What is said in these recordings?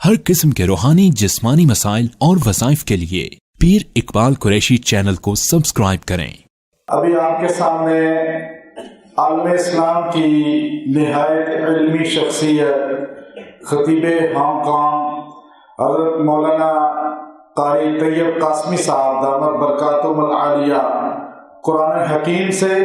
हर किस्म के रूहानी जिस्मानी मसाइल और वज़ाइफ के लिए पीर इकबाल कुरैशी चैनल को सब्सक्राइब करें। अभी आपके सामने आलम इस्लाम की निहायत इल्मी शख्सियत खतीब हांगकांग हज़रत मौलाना कारी तैयब कासमी साहब दामत बरकातुहुल आलिया कुरान हकीम से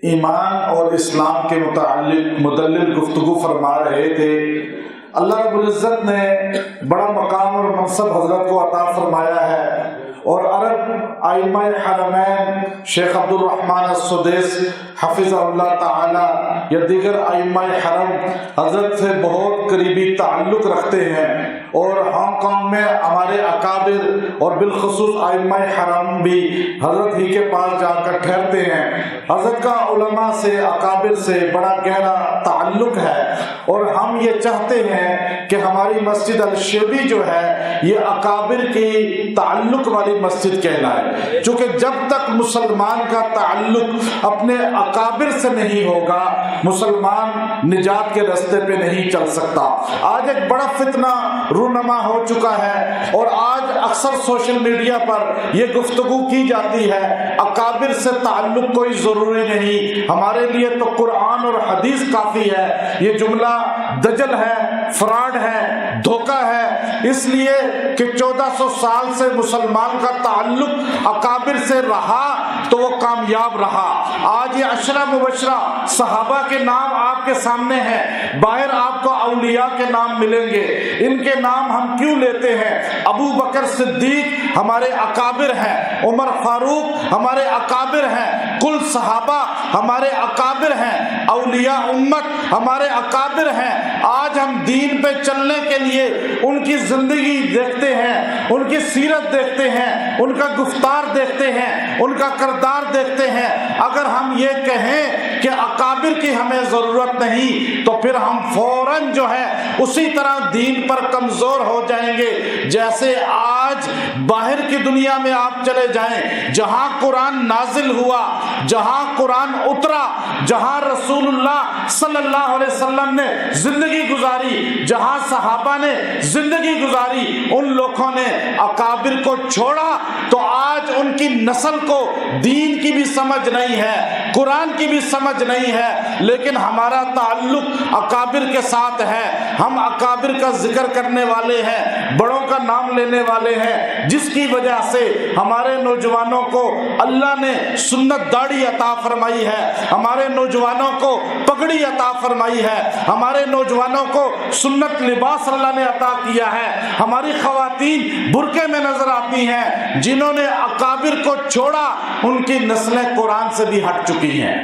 ईमान और इस्लाम के मुताल्लिक़ मुदल्लिल गुफ्तगू फरमा रहे थे। अल्लाह रब्बुल इज़्ज़त ने बड़ा मकाम और मनसब हज़रत को अता फरमाया है और अरब आइम्मा हरमैन शेख अब्दुल रहमान अस्सुदैस हफ़िज़हुल्लाह ताला या दीगर आइम्मा हरम हज़रत से बहुत करीबी ताल्लुक़ रखते हैं और हांगकांग में हमारे अकाबिर और बिलखुसूस आइम्मा हरम भी हज़रत ही के पास जाकर ठहरते हैं। हज़रत का उलमा से अकाबिर से बड़ा गहरा ताल्लुक़ है और हम ये चाहते हैं कि हमारी मस्जिद अल-शेबी जो है ये अकाबिर की ताल्लुक़ वाली मस्जिद कहलाए, क्योंकि जब तक मुसलमान का ताल्लुक़ अपने अकाबिर से नहीं होगा मुसलमान निजात के रास्ते पे नहीं चल सकता। आज एक बड़ा फितना रूनमा हो चुका है और आज अक्सर सोशल मीडिया पर यह गुफ्तगू की जाती है अकाबिर से ताल्लुक़ कोई ज़रूरी नहीं, हमारे लिए तो कुरान और हदीस काफ़ी है। ये जुमला दजल है, फ्रॉड है, धोखा है, इसलिए कि 1400 साल से मुसलमान का ताल्लुक़ अकाबिर से रहा तो वो कामयाब रहा। आज ये अशरा मुबशरा सहाबा के नाम आपके सामने हैं, बाहर आपको औलिया के नाम मिलेंगे। इनके नाम हम क्यों लेते हैं? अबू बकर सिद्दीक हमारे अकाबिर हैं, उमर फारूक हमारे अकाबिर हैं, कुल सहाबा हमारे अकाबिर हैं, औलिया उम्मत हमारे अकाबिर हैं। आज हम दीन पे चलने के लिए उनकी जिंदगी देखते हैं, उनकी सीरत देखते हैं, उनका गुफ्तार देखते हैं, उनका किरदार देखते हैं। अगर हम ये कहें कि अकाबिर की हमें जरूरत नहीं तो फिर हम फौरन जो है उसी तरह दीन पर कमजोर हो जाएंगे। जैसे आज बाहर की दुनिया में आप चले जाएं, जहां कुरान नाजिल हुआ, जहां कुरान उतरा, जहां रसूलुल्लाह सल्लल्लाहु अलैहि वसल्लम ने जिंदगी गुजारी, जहां सहाबा ने जिंदगी गुजारी, उन लोगों ने अकाबिर को छोड़ा तो आज उनकी नस्ल को दीन की भी समझ नहीं है, कुरान की भी समझ नहीं है। लेकिन हमारा ताल्लुक अकाबिर के साथ है, हम अकाबिर का जिक्र करने वाले हैं, बड़ों का नाम लेने वाले हैं, जिसकी वजह से हमारे नौजवानों को अल्लाह ने सुन्नत दाढ़ी अता फरमाई है, हमारे नौजवानों को पगड़ी अता फरमाई है, हमारे नौजवानों को सुन्नत लिबास अल्लाह ने अता किया है। हमारी खवातीन बुरके में नजर आती हैं, जिन्होंने अकाबिर को छोड़ा उनकी नस्लें कुरान से भी हट चुकी हैं।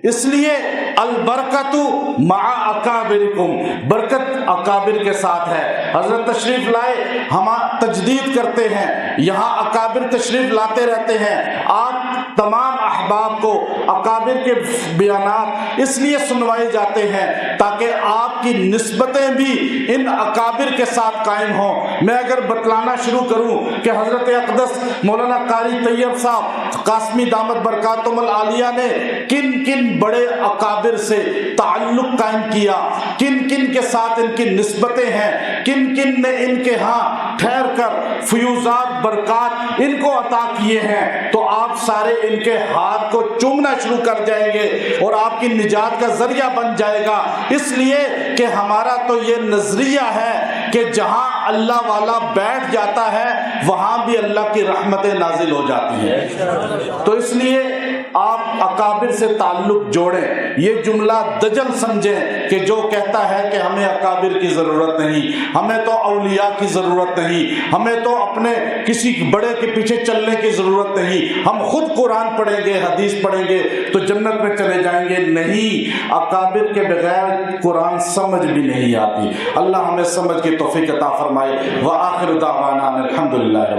इसलिए अल बरकतु मआ अकाबिरिकुम, बरकत अकाबिर के साथ है। हजरत तशरीफ लाए, हम तजदीद करते हैं, यहाँ अकाबिर तशरीफ लाते रहते हैं। आप तमाम अहबाब को अकाबिर के बयानात इसलिए सुनवाए जाते हैं ताकि आपकी निस्बतें भी इन अकाबिर के साथ कायम हों। मैं अगर बतलाना शुरू करूं कि हजरत अक़दस मौलाना कारी तैयब साहब कासमी दामत बरकातुहुल आलिया ने किन किन बड़े अकाबिर से ताल्लुक़ कायम किया, किन किन के साथ इनकी निस्बतें हैं, किन किन ने इनके यहाँ ठहर कर फयूज़ात बरक़ात इनको अता किए हैं, तो आप सारे इनके हाथ को चूमना शुरू कर जाएंगे और आपकी निजात का जरिया बन जाएगा। इसलिए कि हमारा तो ये नजरिया है कि जहां अल्लाह वाला बैठ जाता है वहां भी अल्लाह की रहमतें नाजिल हो जाती हैं। तो इसलिए आप अकाबिर से ताल्लुक जोड़ें। ये जुमला दजल समझें कि जो कहता है कि हमें अकाबिर की जरूरत नहीं, हमें तो औलिया की जरूरत नहीं, हमें तो अपने किसी बड़े के पीछे चलने की जरूरत नहीं, हम खुद कुरान पढ़ेंगे, हदीस पढ़ेंगे तो जन्नत में चले जाएंगे। नहीं, अकाबिर के बगैर कुरान समझ भी नहीं आती। अल्लाह हमें समझ की तौफीक अता फरमाए। व आखिर दावाना अल्हम्दुलिल्लाह।